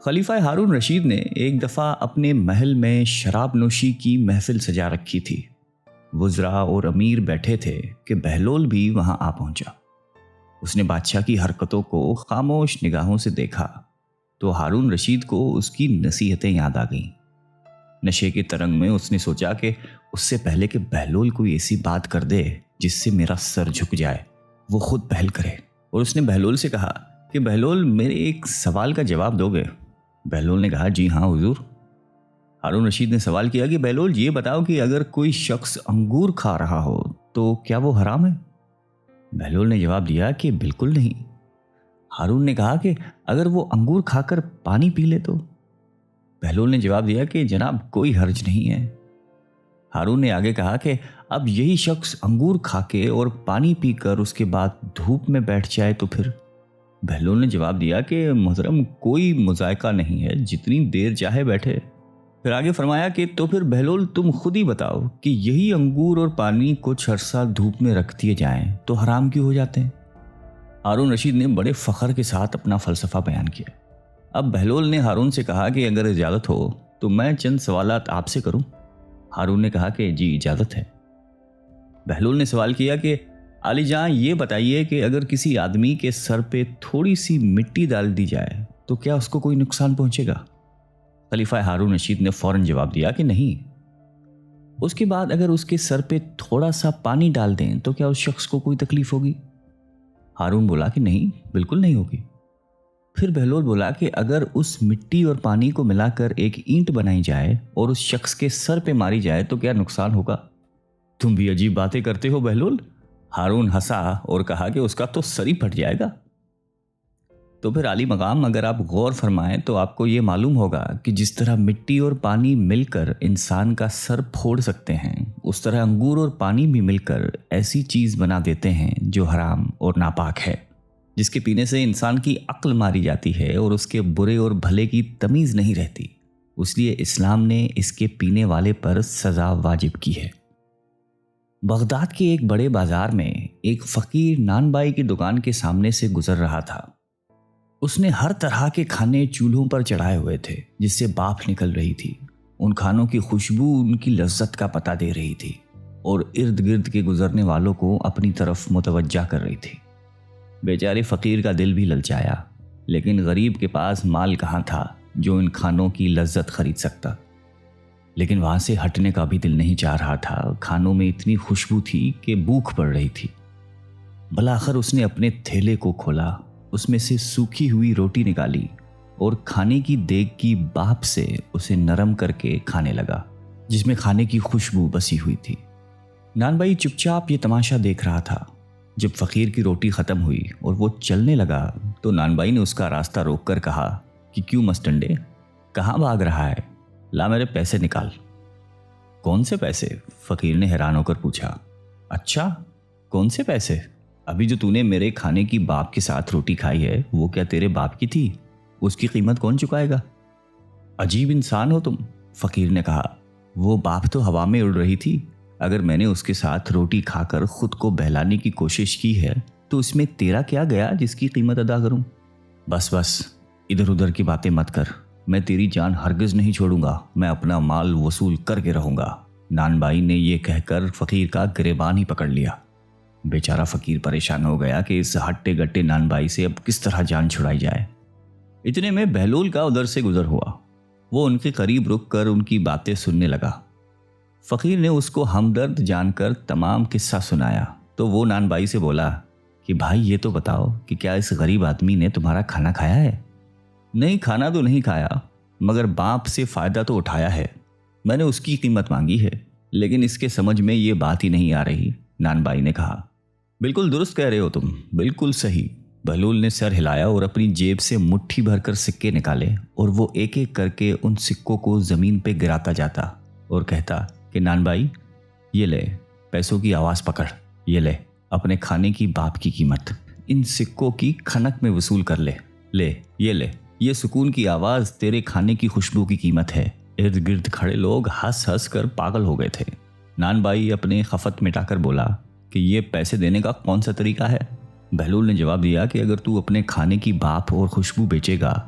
خلیفہ ہارون رشید نے ایک دفعہ اپنے محل میں شراب نوشی کی محفل سجا رکھی تھی۔ وزراء اور امیر بیٹھے تھے کہ بہلول بھی وہاں آ پہنچا۔ اس نے بادشاہ کی حرکتوں کو خاموش نگاہوں سے دیکھا تو ہارون رشید کو اس کی نصیحتیں یاد آ گئیں۔ نشے کے ترنگ میں اس نے سوچا کہ اس سے پہلے کہ بہلول کوئی ایسی بات کر دے جس سے میرا سر جھک جائے، وہ خود پہل کرے۔ اور اس نے بہلول سے کہا کہ بہلول، میرے ایک سوال کا جواب دو گے؟ بہلول نے کہا جی ہاں حضور۔ ہارون رشید نے سوال کیا کہ بہلول یہ بتاؤ کہ اگر کوئی شخص انگور کھا رہا ہو تو کیا وہ حرام ہے؟ بہلول نے جواب دیا کہ بالکل نہیں۔ ہارون نے کہا کہ اگر وہ انگور کھا کر پانی پی لے تو؟ بہلول نے جواب دیا کہ جناب کوئی حرج نہیں ہے۔ ہارون نے آگے کہا کہ اب یہی شخص انگور کھا کے اور پانی پی کر اس کے بعد دھوپ میں بیٹھ جائے تو پھر؟ بہلول نے جواب دیا کہ محترم کوئی مذائقہ نہیں ہے، جتنی دیر چاہے بیٹھے۔ پھر آگے فرمایا کہ تو پھر بہلول تم خود ہی بتاؤ کہ یہی انگور اور پانی کچھ عرصہ دھوپ میں رکھ دیے جائیں تو حرام کیوں ہو جاتے ہیں؟ ہارون رشید نے بڑے فخر کے ساتھ اپنا فلسفہ بیان کیا۔ اب بہلول نے ہارون سے کہا کہ اگر اجازت ہو تو میں چند سوالات آپ سے کروں۔ ہارون نے کہا کہ جی اجازت ہے۔ بہلول نے سوال کیا کہ علی جاں یہ بتائیے کہ اگر کسی آدمی کے سر پہ تھوڑی سی مٹی ڈال دی جائے تو کیا اس کو کوئی نقصان پہنچے گا؟ خلیفہ ہارون رشید نے فوراً جواب دیا کہ نہیں۔ اس کے بعد اگر اس کے سر پہ تھوڑا سا پانی ڈال دیں تو کیا اس شخص کو کوئی تکلیف ہوگی؟ ہارون بولا کہ نہیں، بالکل نہیں ہوگی۔ پھر بہلول بولا کہ اگر اس مٹی اور پانی کو ملا کر ایک اینٹ بنائی جائے اور اس شخص کے سر پہ ماری جائے تو کیا نقصان ہوگا؟ تم بھی عجیب باتیں کرتے ہو بہلول۔ ہارون ہنسا اور کہا کہ اس کا تو سر ہی پھٹ جائے گا۔ تو پھر عالی مقام، اگر آپ غور فرمائیں تو آپ کو یہ معلوم ہوگا کہ جس طرح مٹی اور پانی مل کر انسان کا سر پھوڑ سکتے ہیں، اس طرح انگور اور پانی بھی مل کر ایسی چیز بنا دیتے ہیں جو حرام اور ناپاک ہے، جس کے پینے سے انسان کی عقل ماری جاتی ہے اور اس کے برے اور بھلے کی تمیز نہیں رہتی۔ اس لیے اسلام نے اس کے پینے والے پر سزا واجب کی ہے۔ بغداد کے ایک بڑے بازار میں ایک فقیر نان بائی کی دکان کے سامنے سے گزر رہا تھا۔ اس نے ہر طرح کے کھانے چولہوں پر چڑھائے ہوئے تھے جس سے بھاپ نکل رہی تھی۔ ان کھانوں کی خوشبو ان کی لذت کا پتہ دے رہی تھی اور ارد گرد کے گزرنے والوں کو اپنی طرف متوجہ کر رہی تھی۔ بیچارے فقیر کا دل بھی للچایا، لیکن غریب کے پاس مال کہاں تھا جو ان کھانوں کی لذت خرید سکتا۔ لیکن وہاں سے ہٹنے کا بھی دل نہیں چاہ رہا تھا۔ کھانوں میں اتنی خوشبو تھی کہ بھوک پڑ رہی تھی۔ بلاخر اس نے اپنے تھیلے کو کھولا، اس میں سے سوکھی ہوئی روٹی نکالی اور کھانے کی دیگ کی بھاپ سے اسے نرم کر کے کھانے لگا، جس میں کھانے کی خوشبو بسی ہوئی تھی۔ نان بھائی چپ چاپ یہ تماشا دیکھ رہا تھا۔ جب فقیر کی روٹی ختم ہوئی اور وہ چلنے لگا تو نان بھائی نے اس کا راستہ روک کر کہا کہ کیوں مسٹنڈے، کہاں بھاگ رہا ہے؟ لا میرے پیسے نکال۔ کون سے پیسے؟ فقیر نے حیران ہو کر پوچھا۔ اچھا، کون سے پیسے؟ ابھی جو نے میرے کھانے کی باپ کے ساتھ روٹی کھائی ہے وہ کیا تیرے باپ کی تھی؟ اس کی قیمت کون چکائے گا؟ عجیب انسان ہو تم، فقیر نے کہا۔ وہ باپ تو ہوا میں اڑ رہی تھی۔ اگر میں نے اس کے ساتھ روٹی کھا کر خود کو بہلانے کی کوشش کی ہے تو اس میں تیرا کیا گیا جس کی قیمت ادا کروں؟ بس ادھر ادھر کی باتیں مت کر، میں تیری جان ہرگز نہیں چھوڑوں گا، میں اپنا مال وصول کر کے رہوں گا۔ نان بھائی نے یہ کہہ کر فقیر کا گریبان ہی پکڑ لیا۔ بیچارہ فقیر پریشان ہو گیا کہ اس ہٹے گٹے نان بھائی سے اب کس طرح جان چھڑائی جائے۔ اتنے میں بہلول کا ادھر سے گزر ہوا۔ وہ ان کے قریب رک کر ان کی باتیں سننے لگا۔ فقیر نے اس کو ہمدرد جان کر تمام قصہ سنایا تو وہ نان بھائی سے بولا کہ بھائی یہ تو بتاؤ کہ کیا اس غریب آدمی نے تمہارا کھانا کھایا ہے؟ نہیں، کھانا تو نہیں کھایا، مگر باپ سے فائدہ تو اٹھایا ہے۔ میں نے اس کی قیمت مانگی ہے، لیکن اس کے سمجھ میں یہ بات ہی نہیں آ رہی۔ نان بھائی نے کہا، بالکل درست کہہ رہے ہو تم، بالکل صحیح۔ بہلول نے سر ہلایا اور اپنی جیب سے مٹھی بھر کر سکے نکالے اور وہ ایک ایک کر کے ان سکوں کو زمین پہ گراتا جاتا اور کہتا کہ نان بھائی یہ لے، پیسوں کی آواز پکڑ، یہ لے اپنے کھانے کی باپ کی قیمت، ان سکوں کی کھنک میں وصول کر لے، یہ سکون کی آواز تیرے کھانے کی خوشبو کی قیمت ہے۔ ارد گرد کھڑے لوگ ہنس ہنس کر پاگل ہو گئے تھے۔ نان بھائی اپنے خفت مٹا کر بولا کہ یہ پیسے دینے کا کون سا طریقہ ہے؟ بہلول نے جواب دیا کہ اگر تو اپنے کھانے کی بھاپ اور خوشبو بیچے گا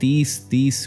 30-30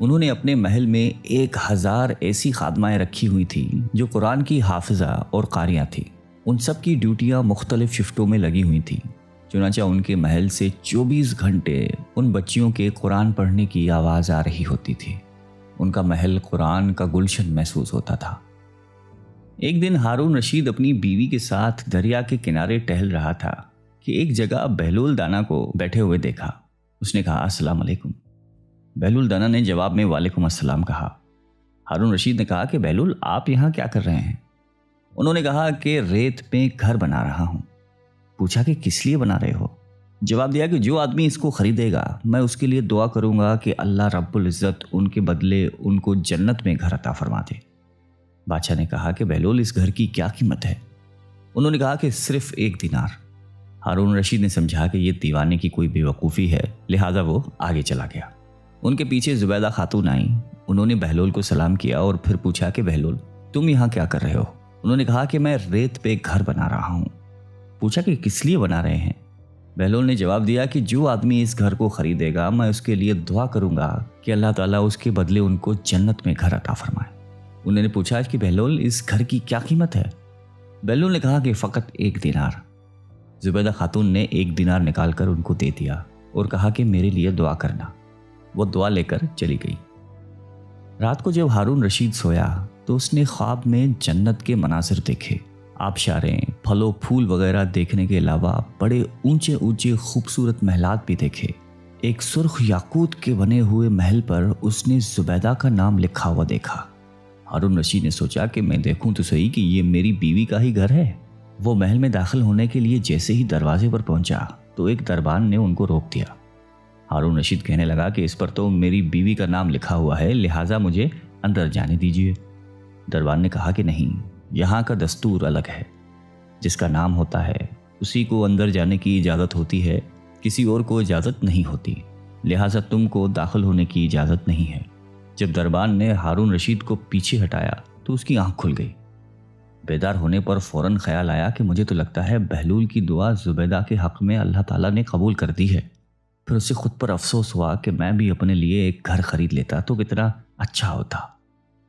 انہوں نے اپنے محل میں 1000 ایسی خادمائیں رکھی ہوئی تھیں جو قرآن کی حافظہ اور قاریاں تھیں۔ ان سب کی ڈیوٹیاں مختلف شفٹوں میں لگی ہوئی تھیں۔ چنانچہ ان کے محل سے 24 گھنٹے ان بچیوں کے قرآن پڑھنے کی آواز آ رہی ہوتی تھی۔ ان کا محل قرآن کا گلشن محسوس ہوتا تھا۔ ایک دن ہارون رشید اپنی بیوی کے ساتھ دریا کے کنارے ٹہل رہا تھا کہ ایک جگہ بہلول دانا کو بیٹھے ہوئے دیکھا۔ اس نے کہا السلام علیکم۔ بہلول دانا نے جواب میں وعلیکم السلام کہا۔ ہارون رشید نے کہا کہ بہلول آپ یہاں کیا کر رہے ہیں؟ انہوں نے کہا کہ ریت میں گھر بنا رہا ہوں۔ پوچھا کہ کس لیے بنا رہے ہو؟ جواب دیا کہ جو آدمی اس کو خریدے گا میں اس کے لیے دعا کروں گا کہ اللہ رب العزت ان کے بدلے ان کو جنت میں گھر عطا فرما دے۔ بادشاہ نے کہا کہ بہلول اس گھر کی کیا قیمت ہے؟ انہوں نے کہا کہ صرف 1 دینار۔ ہارون رشید نے سمجھا کہ یہ دیوانے کی کوئی بے وقوفی ہے، لہٰذا وہ آگے چلا گیا۔ ان کے پیچھے زبیدہ خاتون آئیں۔ انہوں نے بہلول کو سلام کیا اور پھر پوچھا کہ بہلول تم یہاں کیا کر رہے ہو؟ انہوں نے کہا کہ میں ریت پہ گھر بنا رہا ہوں۔ پوچھا کہ کس لیے بنا رہے ہیں؟ بہلول نے جواب دیا کہ جو آدمی اس گھر کو خریدے گا میں اس کے لیے دعا کروں گا کہ اللہ تعالیٰ اس کے بدلے ان کو جنت میں گھر عطا فرمائے۔ انہوں نے پوچھا کہ بہلول اس گھر کی کیا قیمت ہے؟ بہلول نے کہا کہ فقط 1 دینار۔ زبیدہ خاتون نے 1 دینار نکال کر ان کو دے دیا اور کہا کہ میرے لیے دعا کرنا۔ وہ دعا لے کر چلی گئی۔ رات کو جب ہارون رشید سویا تو اس نے خواب میں جنت کے مناظر دیکھے۔ آبشاریں، پھل و پھول وغیرہ دیکھنے کے علاوہ بڑے اونچے اونچے خوبصورت محلات بھی دیکھے۔ ایک سرخ یاقوت کے بنے ہوئے محل پر اس نے زبیدہ کا نام لکھا ہوا دیکھا۔ ہارون رشید نے سوچا کہ میں دیکھوں تو صحیح کہ یہ میری بیوی کا ہی گھر ہے۔ وہ محل میں داخل ہونے کے لیے جیسے ہی دروازے پر پہنچا تو ایک دربان نے ان کو روک دیا۔ ہارون رشید کہنے لگا کہ اس پر تو میری بیوی کا نام لکھا ہوا ہے، لہٰذا مجھے اندر جانے دیجیے۔ دربان نے کہا کہ نہیں، یہاں کا دستور الگ ہے۔ جس کا نام ہوتا ہے اسی کو اندر جانے کی اجازت ہوتی ہے، کسی اور کو اجازت نہیں ہوتی، لہٰذا تم کو داخل ہونے کی اجازت نہیں ہے۔ جب دربان نے ہارون رشید کو پیچھے ہٹایا تو اس کی آنکھ کھل گئی۔ بیدار ہونے پر فوراً خیال آیا کہ مجھے تو لگتا ہے بہلول کی دعا زبیدہ کے حق میں اللہ تعالیٰ نے قبول کر دی ہے۔ پھر اسے خود پر افسوس ہوا کہ میں بھی اپنے لیے ایک گھر خرید لیتا تو کتنا اچھا ہوتا۔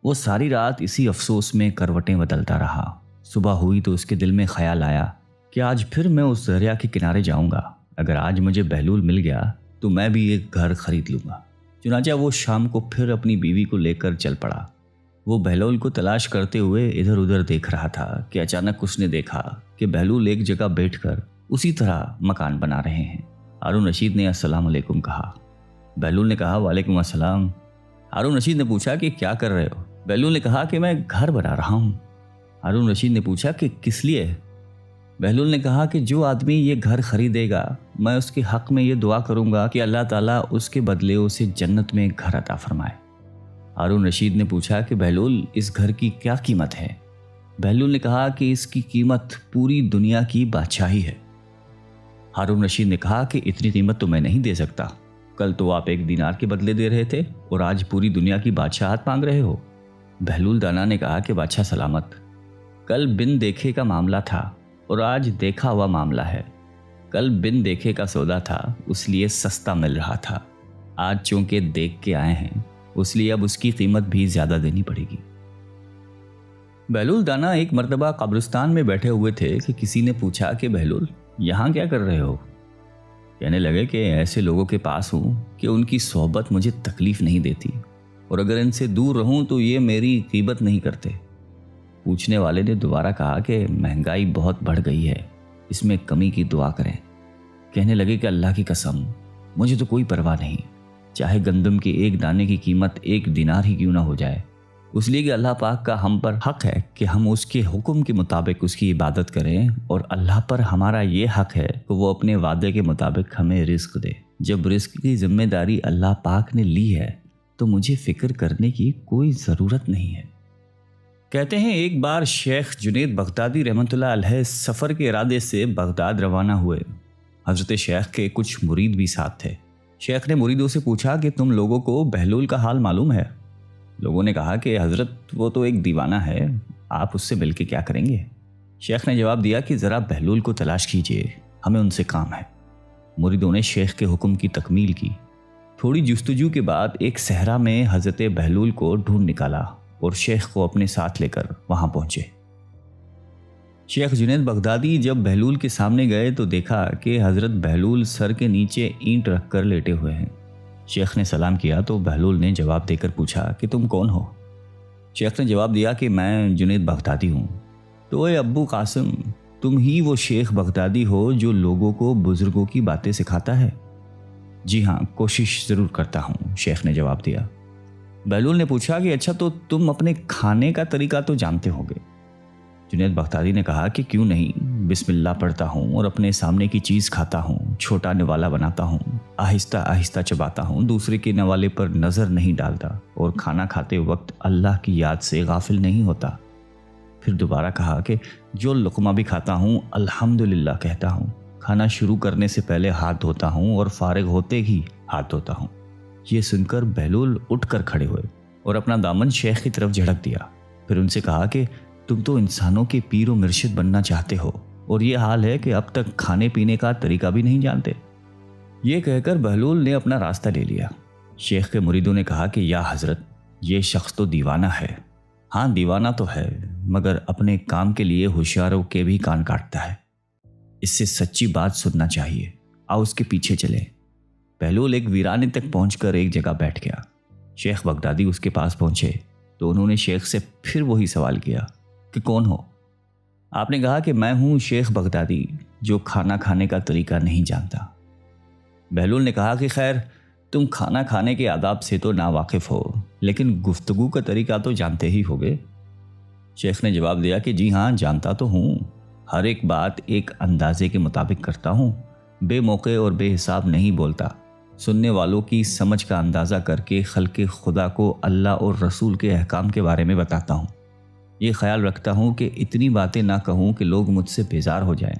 وہ ساری رات اسی افسوس میں کروٹیں بدلتا رہا۔ صبح ہوئی تو اس کے دل میں خیال آیا کہ آج پھر میں اس دریا کے کنارے جاؤں گا۔ اگر آج مجھے بہلول مل گیا تو میں بھی ایک گھر خرید لوں گا۔ چنانچہ وہ شام کو پھر اپنی بیوی کو لے کر چل پڑا۔ وہ بہلول کو تلاش کرتے ہوئے ادھر ادھر دیکھ رہا تھا کہ اچانک اس نے دیکھا کہ بہلول ایک جگہ بیٹھ کر اسی طرح مکان بنا رہے ہیں۔ ہارون رشید نے السلام علیکم کہا۔ بہلول نے کہا وعلیکم السلام۔ ہارون رشید نے پوچھا کہ کیا کر رہے ہو؟ بہلول نے کہا کہ میں گھر بنا رہا ہوں۔ ہارون رشید نے پوچھا کہ کس لیے؟ بہلول نے کہا کہ جو آدمی یہ گھر خریدے گا میں اس کے حق میں یہ دعا کروں گا کہ اللہ تعالیٰ اس کے بدلے اسے جنت میں گھر عطا فرمائے۔ ہارون رشید نے پوچھا کہ بہلول اس گھر کی کیا قیمت ہے؟ بہلول نے کہا کہ اس کی قیمت پوری دنیا کی بادشاہی ہے۔ ہارون رشید نے کہا کہ اتنی قیمت تو میں نہیں دے سکتا۔ کل تو آپ 1 دینار کے بدلے دے رہے تھے اور آج پوری دنیا کی بادشاہت مانگ رہے ہو۔ بہلول دانا نے کہا کہ بادشاہ سلامت، کل بن دیکھے کا معاملہ تھا اور آج دیکھا ہوا معاملہ ہے۔ کل بن دیکھے کا سودا تھا اس لیے سستا مل رہا تھا، آج چونکہ دیکھ کے آئے ہیں اس لیے اب اس کی قیمت بھی زیادہ دینی پڑے گی۔ بہلول دانا ایک مرتبہ قبرستان میں بیٹھے ہوئے تھے کہ کسی نے پوچھا کہ بہلول یہاں کیا کر رہے ہو؟ کہنے لگے کہ ایسے لوگوں کے پاس ہوں کہ ان کی صحبت مجھے تکلیف نہیں دیتی اور اگر ان سے دور رہوں تو یہ میری غیبت نہیں کرتے۔ پوچھنے والے نے دوبارہ کہا کہ مہنگائی بہت بڑھ گئی ہے، اس میں کمی کی دعا کریں۔ کہنے لگے کہ اللہ کی قسم مجھے تو کوئی پرواہ نہیں، چاہے گندم کے 1 دانے کی قیمت 1 دینار ہی کیوں نہ ہو جائے، اس لیے کہ اللہ پاک کا ہم پر حق ہے کہ ہم اس کے حکم کے مطابق اس کی عبادت کریں، اور اللہ پر ہمارا یہ حق ہے کہ وہ اپنے وعدے کے مطابق ہمیں رزق دے۔ جب رزق کی ذمہ داری اللہ پاک نے لی ہے تو مجھے فکر کرنے کی کوئی ضرورت نہیں ہے۔ کہتے ہیں ایک بار شیخ جنید بغدادی رحمۃ اللہ علیہ سفر کے ارادے سے بغداد روانہ ہوئے۔ حضرت شیخ کے کچھ مرید بھی ساتھ تھے۔ شیخ نے مریدوں سے پوچھا کہ تم لوگوں کو بہلول کا حال معلوم ہے؟ لوگوں نے کہا کہ حضرت وہ تو ایک دیوانہ ہے، آپ اس سے مل کے کیا کریں گے؟ شیخ نے جواب دیا کہ ذرا بہلول کو تلاش کیجیے، ہمیں ان سے کام ہے۔ مریدوں نے شیخ کے حکم کی تکمیل کی۔ تھوڑی جستجو کے بعد ایک صحرا میں حضرت بہلول کو ڈھونڈ نکالا اور شیخ کو اپنے ساتھ لے کر وہاں پہنچے۔ شیخ جنید بغدادی جب بہلول کے سامنے گئے تو دیکھا کہ حضرت بہلول سر کے نیچے اینٹ رکھ کر لیٹے ہوئے ہیں۔ شیخ نے سلام کیا تو بہلول نے جواب دے کر پوچھا کہ تم کون ہو؟ شیخ نے جواب دیا کہ میں جنید بغدادی ہوں۔ تو اے ابو قاسم، تم ہی وہ شیخ بغدادی ہو جو لوگوں کو بزرگوں کی باتیں سکھاتا ہے؟ جی ہاں، کوشش ضرور کرتا ہوں، شیخ نے جواب دیا۔ بہلول نے پوچھا کہ اچھا تو تم اپنے کھانے کا طریقہ تو جانتے ہوگے؟ جنید بغدادی نے کہا کہ کیوں نہیں، بسم اللہ پڑھتا ہوں اور اپنے سامنے کی چیز کھاتا ہوں، چھوٹا نوالا بناتا ہوں، آہستہ آہستہ چباتا ہوں، دوسرے کے نوالے پر نظر نہیں ڈالتا اور کھانا کھاتے وقت اللہ کی یاد سے غافل نہیں ہوتا۔ پھر دوبارہ کہا کہ جو لقمہ بھی کھاتا ہوں الحمدللہ کہتا ہوں، کھانا شروع کرنے سے پہلے ہاتھ دھوتا ہوں اور فارغ ہوتے ہی ہاتھ دھوتا ہوں۔ یہ سن کر بہلول اٹھ کر کھڑے ہوئے اور اپنا دامن شیخ کی طرف جھڑک دیا۔ پھر ان سے کہا کہ تم تو انسانوں کے پیر و مرشد بننا چاہتے ہو اور یہ حال ہے کہ اب تک کھانے پینے کا طریقہ بھی نہیں جانتے۔ یہ کہہ کر بہلول نے اپنا راستہ لے لیا۔ شیخ کے مریدوں نے کہا کہ یا حضرت، یہ شخص تو دیوانہ ہے۔ ہاں دیوانہ تو ہے، مگر اپنے کام کے لیے ہوشیاروں کے بھی کان کاٹتا ہے۔ اس سے سچی بات سننا چاہیے، آؤ اس کے پیچھے چلے۔ بہلول ایک ویرانے تک پہنچ کر ایک جگہ بیٹھ گیا۔ شیخ بغدادی اس کے پاس پہنچے تو انہوں نے شیخ سے پھر وہی سوال کیا کہ کون ہو؟ آپ نے کہا کہ میں ہوں شیخ بغدادی جو کھانا کھانے کا طریقہ نہیں جانتا۔ بہلول نے کہا کہ خیر، تم کھانا کھانے کے آداب سے تو ناواقف ہو، لیکن گفتگو کا طریقہ تو جانتے ہی ہوگے۔ شیخ نے جواب دیا کہ جی ہاں، جانتا تو ہوں، ہر ایک بات ایک اندازے کے مطابق کرتا ہوں، بے موقع اور بے حساب نہیں بولتا، سننے والوں کی سمجھ کا اندازہ کر کے خلق خدا کو اللہ اور رسول کے احکام کے بارے میں بتاتا ہوں۔ یہ خیال رکھتا ہوں کہ اتنی باتیں نہ کہوں کہ لوگ مجھ سے بیزار ہو جائیں۔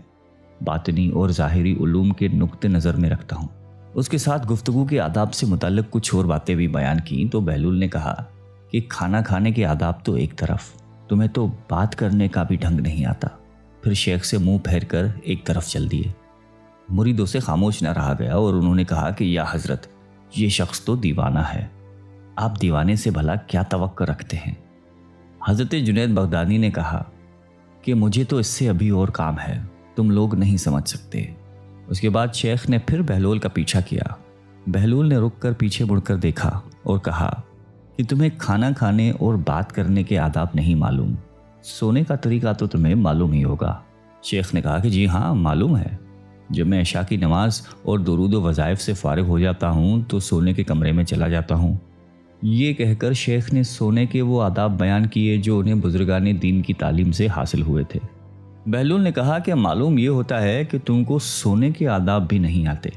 باطنی اور ظاہری علوم کے نقطہ نظر میں رکھتا ہوں۔ اس کے ساتھ گفتگو کے آداب سے متعلق کچھ اور باتیں بھی بیان کیں تو بہلول نے کہا کہ کھانا کھانے کے آداب تو ایک طرف، تمہیں تو بات کرنے کا بھی ڈھنگ نہیں آتا۔ پھر شیخ سے منہ پھیر کر ایک طرف چل دیے۔ مریدوں سے خاموش نہ رہا گیا اور انہوں نے کہا کہ یا حضرت، یہ شخص تو دیوانہ ہے، آپ دیوانے سے بھلا کیا توقع رکھتے ہیں؟ حضرت جنید بغدادی نے کہا کہ مجھے تو اس سے ابھی اور کام ہے، تم لوگ نہیں سمجھ سکتے۔ اس کے بعد شیخ نے پھر بہلول کا پیچھا کیا۔ بہلول نے رک کر پیچھے مڑ کر دیکھا اور کہا کہ تمہیں کھانا کھانے اور بات کرنے کے آداب نہیں معلوم، سونے کا طریقہ تو تمہیں معلوم ہی ہوگا۔ شیخ نے کہا کہ جی ہاں، معلوم ہے، جب میں عشاء کی نماز اور درود و وظائف سے فارغ ہو جاتا ہوں تو سونے کے کمرے میں چلا جاتا ہوں۔ یہ کہہ کر شیخ نے سونے کے وہ آداب بیان کیے جو انہیں بزرگان دین کی تعلیم سے حاصل ہوئے تھے۔ بہلول نے کہا کہ معلوم یہ ہوتا ہے کہ تم کو سونے کے آداب بھی نہیں آتے۔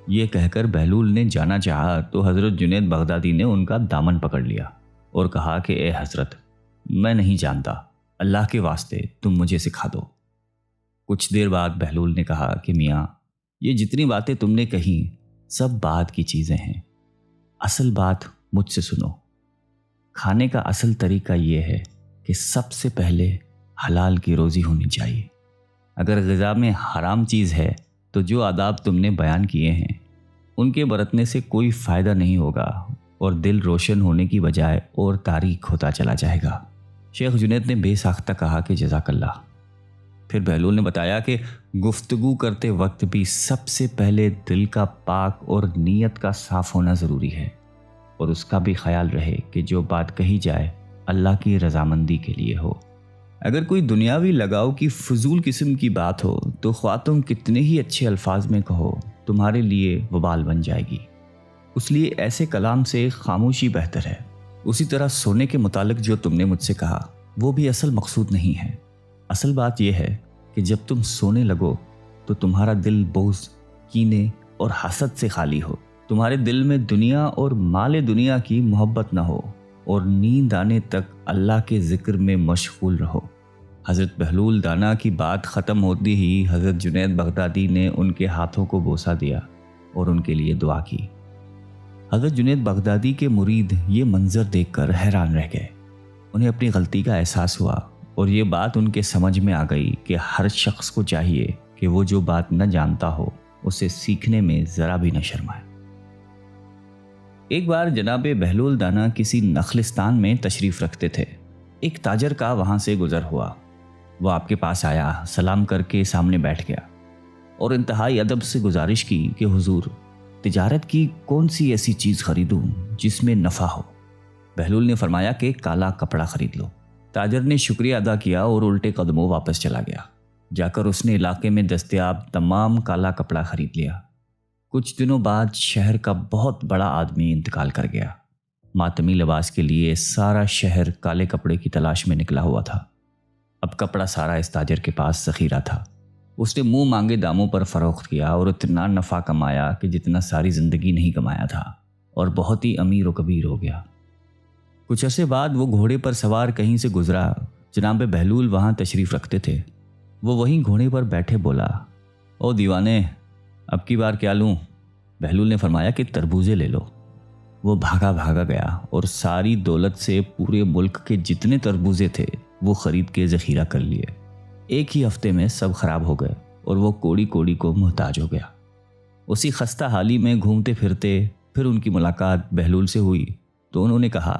یہ کہہ کر بہلول نے جانا چاہا تو حضرت جنید بغدادی نے ان کا دامن پکڑ لیا اور کہا کہ اے حضرت، میں نہیں جانتا، اللہ کے واسطے تم مجھے سکھا دو۔ کچھ دیر بعد بہلول نے کہا کہ میاں، یہ جتنی باتیں تم نے کہیں سب بات کی چیزیں ہیں، اصل بات مجھ سے سنو۔ کھانے کا اصل طریقہ یہ ہے کہ سب سے پہلے حلال کی روزی ہونی چاہیے۔ اگر غذا میں حرام چیز ہے تو جو آداب تم نے بیان کیے ہیں ان کے برتنے سے کوئی فائدہ نہیں ہوگا اور دل روشن ہونے کی بجائے اور تاریک ہوتا چلا جائے گا۔ شیخ جنید نے بے ساختہ کہا کہ جزاک اللہ۔ پھر بہلول نے بتایا کہ گفتگو کرتے وقت بھی سب سے پہلے دل کا پاک اور نیت کا صاف ہونا ضروری ہے، اور اس کا بھی خیال رہے کہ جو بات کہی جائے اللہ کی رضامندی کے لیے ہو۔ اگر کوئی دنیاوی لگاؤ کی فضول قسم کی بات ہو تو خواہ تم کتنے ہی اچھے الفاظ میں کہو، تمہارے لیے وبال بن جائے گی۔ اس لیے ایسے کلام سے خاموشی بہتر ہے۔ اسی طرح سونے کے متعلق جو تم نے مجھ سے کہا وہ بھی اصل مقصود نہیں ہے۔ اصل بات یہ ہے کہ جب تم سونے لگو تو تمہارا دل بغض، کینے اور حسد سے خالی ہو، تمہارے دل میں دنیا اور مال دنیا کی محبت نہ ہو، اور نیند آنے تک اللہ کے ذکر میں مشغول رہو۔ حضرت بہلول دانا کی بات ختم ہوتی ہی حضرت جنید بغدادی نے ان کے ہاتھوں کو بوسہ دیا اور ان کے لیے دعا کی۔ حضرت جنید بغدادی کے مرید یہ منظر دیکھ کر حیران رہ گئے۔ انہیں اپنی غلطی کا احساس ہوا اور یہ بات ان کے سمجھ میں آ گئی کہ ہر شخص کو چاہیے کہ وہ جو بات نہ جانتا ہو اسے سیکھنے میں ذرا بھی نہ شرمائے۔ ایک بار جناب بہلول دانا کسی نخلستان میں تشریف رکھتے تھے۔ ایک تاجر کا وہاں سے گزر ہوا۔ وہ آپ کے پاس آیا، سلام کر کے سامنے بیٹھ گیا اور انتہائی ادب سے گزارش کی کہ حضور، تجارت کی کون سی ایسی چیز خریدوں جس میں نفع ہو؟ بہلول نے فرمایا کہ کالا کپڑا خرید لو۔ تاجر نے شکریہ ادا کیا اور الٹے قدموں واپس چلا گیا۔ جا کر اس نے علاقے میں دستیاب تمام کالا کپڑا خرید لیا۔ کچھ دنوں بعد شہر کا بہت بڑا آدمی انتقال کر گیا۔ ماتمی لباس کے لیے سارا شہر کالے کپڑے کی تلاش میں نکلا ہوا تھا۔ اب کپڑا سارا اس تاجر کے پاس ذخیرہ تھا۔ اس نے منہ مانگے داموں پر فروخت کیا اور اتنا نفع کمایا کہ جتنا ساری زندگی نہیں کمایا تھا، اور بہت ہی امیر و کبیر ہو گیا۔ کچھ عرصے بعد وہ گھوڑے پر سوار کہیں سے گزرا۔ جناب بہلول وہاں تشریف رکھتے تھے۔ وہ وہیں گھوڑے پر بیٹھے بولا، او دیوانے، اب کی بار کیا لوں؟ بہلول نے فرمایا کہ تربوزے لے لو۔ وہ بھاگا گیا اور ساری دولت سے پورے ملک کے جتنے تربوزے تھے وہ خرید کے ذخیرہ کر لیے۔ ایک ہی ہفتے میں سب خراب ہو گئے اور وہ کوڑی کوڑی کو محتاج ہو گیا۔ اسی خستہ حالی میں گھومتے پھرتے پھر ان کی ملاقات بہلول سے ہوئی تو انہوں نے کہا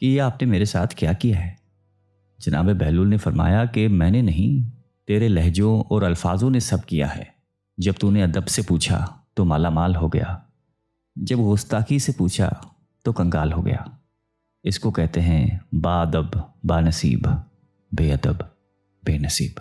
کہ یہ آپ نے میرے ساتھ کیا کیا ہے؟ جناب بہلول نے فرمایا کہ میں نے نہیں، تیرے لہجوں اور الفاظوں نے سب کیا ہے۔ جب تو نے ادب سے پوچھا تو مالا مال ہو گیا، جب گستاخی سے پوچھا تو کنگال ہو گیا۔ اس کو کہتے ہیں با ادب با نصیب، بے ادب بے نصیب۔